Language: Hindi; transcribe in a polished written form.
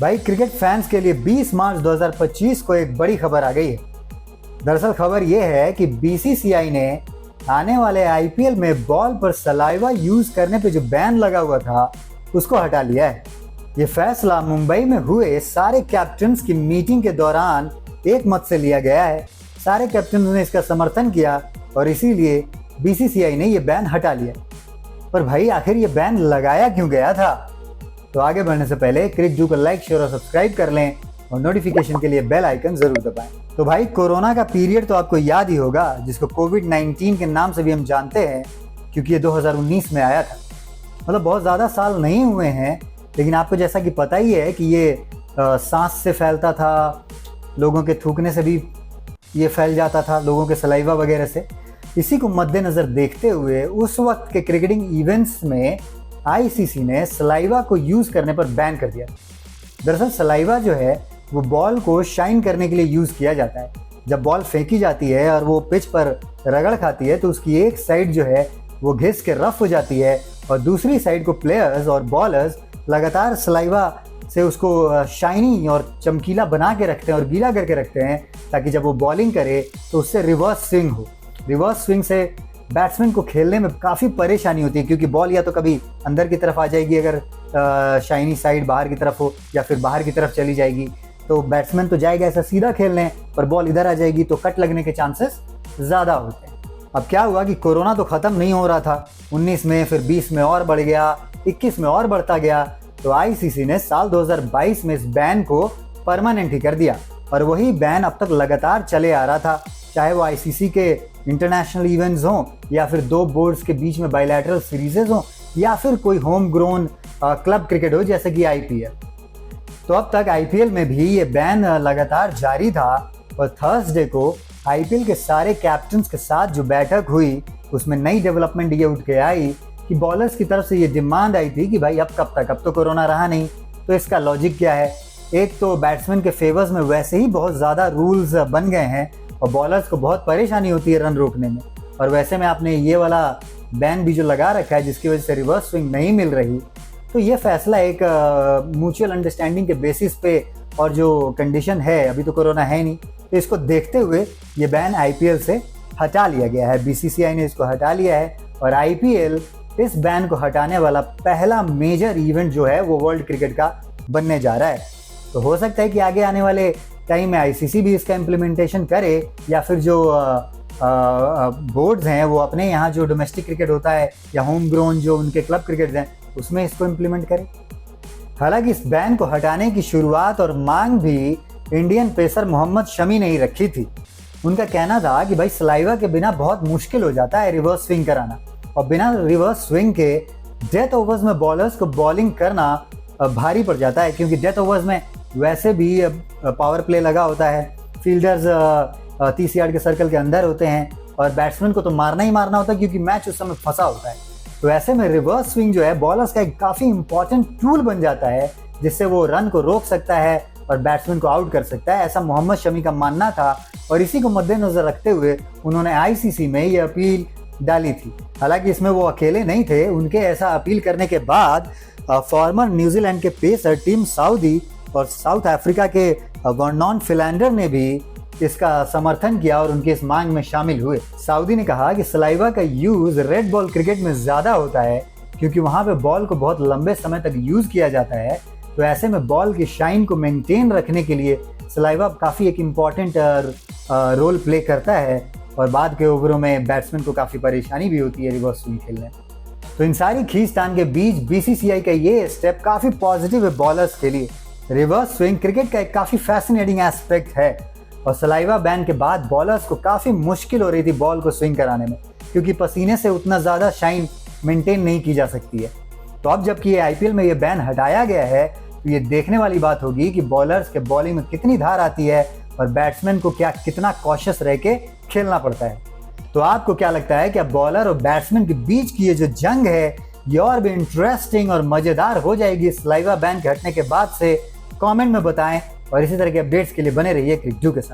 भाई क्रिकेट फैंस के लिए 20 मार्च 2025 को एक बड़ी खबर आ गई है। दरअसल खबर यह है कि बीसीसीआई ने आने वाले आईपीएल में बॉल पर सलाइवा यूज करने पे जो बैन लगा हुआ था उसको हटा लिया है। ये फैसला मुंबई में हुए सारे कैप्टन्स की मीटिंग के दौरान एक मत से लिया गया है। सारे कैप्टन ने इसका समर्थन किया और इसीलिए बीसीसीआई ने ये बैन हटा लिया। पर भाई आखिर ये बैन लगाया क्यों गया था? तो आगे बढ़ने से पहले क्रिक को लाइक, शेयर और सब्सक्राइब कर लें और नोटिफिकेशन के लिए बेल आइकन जरूर दबाएं। तो भाई कोरोना का पीरियड तो आपको याद ही होगा, जिसको कोविड-19 के नाम से भी हम जानते हैं, क्योंकि ये 2019 में आया था। मतलब बहुत ज़्यादा साल नहीं हुए हैं, लेकिन आपको जैसा कि पता ही है कि ये सांस से फैलता था, लोगों के थूकने से भी ये फैल जाता था, लोगों के सलाइवा वगैरह से। इसी को मद्देनज़र देखते हुए उस वक्त के क्रिकेटिंग इवेंट्स में आईसीसी ने सलाइवा को यूज़ करने पर बैन कर दिया। दरअसल सलाइवा जो है वो बॉल को शाइन करने के लिए यूज़ किया जाता है। जब बॉल फेंकी जाती है और वो पिच पर रगड़ खाती है तो उसकी एक साइड जो है वो घिस के रफ हो जाती है और दूसरी साइड को प्लेयर्स और बॉलर्स लगातार सलाइवा से उसको शाइनी और चमकीला बना के रखते हैं और गीला करके रखते हैं, ताकि जब वो बॉलिंग करे तो उससे रिवर्स स्विंग हो। रिवर्स स्विंग से बैट्समैन को खेलने में काफ़ी परेशानी होती है, क्योंकि बॉल या तो कभी अंदर की तरफ आ जाएगी अगर शाइनी साइड बाहर की तरफ हो, या फिर बाहर की तरफ चली जाएगी, तो बैट्समैन तो जाएगा ऐसा सीधा खेलने, पर बॉल इधर आ जाएगी तो कट लगने के चांसेस ज़्यादा होते हैं। अब क्या हुआ कि कोरोना तो ख़त्म नहीं हो रहा था, 19 में फिर 20 में और बढ़ गया, 21 में और बढ़ता गया, तो आईसीसी ने साल 2022 में इस बैन को परमानेंट ही कर दिया। और वही बैन अब तक लगातार चले आ रहा था, चाहे वो आईसीसी के इंटरनेशनल इवेंट्स हों, या फिर दो बोर्ड्स के बीच में बायलैटरल सीरीजेज हों, या फिर कोई होम ग्रोन क्लब क्रिकेट हो जैसे कि आईपीएल। तो अब तक आईपीएल में भी ये बैन लगातार जारी था। और थर्सडे को आईपीएल के सारे कैप्टन्स के साथ जो बैठक हुई उसमें नई डेवलपमेंट ये उठ के आई कि बॉलर्स की तरफ से ये डिमांड आई थी कि भाई अब कब तक, अब तो कोरोना रहा नहीं, तो इसका लॉजिक क्या है? एक तो बैट्समैन के फेवर्स में वैसे ही बहुत ज़्यादा रूल्स बन गए हैं और बॉलर्स को बहुत परेशानी होती है रन रोकने में, और वैसे में आपने ये वाला बैन भी जो लगा रखा है जिसकी वजह से रिवर्स स्विंग नहीं मिल रही, तो ये फैसला एक म्यूचुअल अंडरस्टैंडिंग के बेसिस पे, और जो कंडीशन है अभी तो कोरोना है नहीं, तो इसको देखते हुए ये बैन आईपीएल से हटा लिया गया है। बीसीसीआई ने इसको हटा लिया है और आईपीएल इस बैन को हटाने वाला पहला मेजर इवेंट जो है वो वर्ल्ड क्रिकेट का बनने जा रहा है। तो हो सकता है कि आगे आने वाले टाइम में आईसीसी भी इसका इम्प्लीमेंटेशन करे, या फिर जो बोर्ड्स हैं वो अपने यहाँ जो डोमेस्टिक क्रिकेट होता है या होम ग्रोन जो उनके क्लब क्रिकेट हैं उसमें इसको इम्प्लीमेंट करें। हालांकि इस बैन को हटाने की शुरुआत और मांग भी इंडियन पेसर मोहम्मद शमी ने ही रखी थी। उनका कहना था कि भाई सलाइवा के बिना बहुत मुश्किल हो जाता है रिवर्स स्विंग कराना, और बिना रिवर्स स्विंग के डेथ ओवर्स में बॉलर्स को बॉलिंग करना भारी पड़ जाता है, क्योंकि डेथ ओवर्स में वैसे भी पावर प्ले लगा होता है, फील्डर्स 30 यार्ड के सर्कल के अंदर होते हैं और बैट्समैन को तो मारना ही मारना होता है क्योंकि मैच उस समय फंसा होता है। तो ऐसे में रिवर्स स्विंग जो है बॉलर्स का एक काफ़ी इंपॉर्टेंट टूल बन जाता है, जिससे वो रन को रोक सकता है और बैट्समैन को आउट कर सकता है, ऐसा मोहम्मद शमी का मानना था। और इसी को मद्देनजर रखते हुए उन्होंने आईसीसी में ये अपील डाली थी। हालांकि इसमें वो अकेले नहीं थे, उनके ऐसा अपील करने के बाद फॉर्मर न्यूजीलैंड के पेसर टिम साउदी और साउथ अफ्रीका के वर्नॉन फिलैंडर ने भी इसका समर्थन किया और उनकी इस मांग में शामिल हुए। साउदी ने कहा कि सलाइवा का यूज रेड बॉल क्रिकेट में ज़्यादा होता है, क्योंकि वहाँ पे बॉल को बहुत लंबे समय तक यूज़ किया जाता है, तो ऐसे में बॉल की शाइन को मेंटेन रखने के लिए सलाइवा काफ़ी एक इम्पॉर्टेंट रोल प्ले करता है, और बाद के ओवरों में बैट्समैन को काफ़ी परेशानी भी होती है रिवर्स स्विंग खेलने। तो इन सारी खींचतान के बीच बीसीसीआई का ये स्टेप काफ़ी पॉजिटिव है बॉलर्स के लिए। रिवर्स स्विंग क्रिकेट का एक काफ़ी फैसिनेटिंग एस्पेक्ट है, और सलाइवा बैन के बाद बॉलर्स को काफ़ी मुश्किल हो रही थी बॉल को स्विंग कराने में, क्योंकि पसीने से उतना ज़्यादा शाइन मेंटेन नहीं की जा सकती है। तो अब जबकि ये आईपीएल में ये बैन हटाया गया है, तो ये देखने वाली बात होगी कि बॉलर्स के बॉलिंग में कितनी धार आती है और बैट्समैन को कितना कॉशियस रह के खेलना पड़ता है। तो आपको क्या लगता है कि अब बॉलर और बैट्समैन के बीच की ये जो जंग है ये और भी इंटरेस्टिंग और मज़ेदार हो जाएगी सलाइवा बैन के हटने के बाद से? कमेंट में बताएं, और इसी तरह के अपडेट्स के लिए बने रहिए क्रिक के साथ।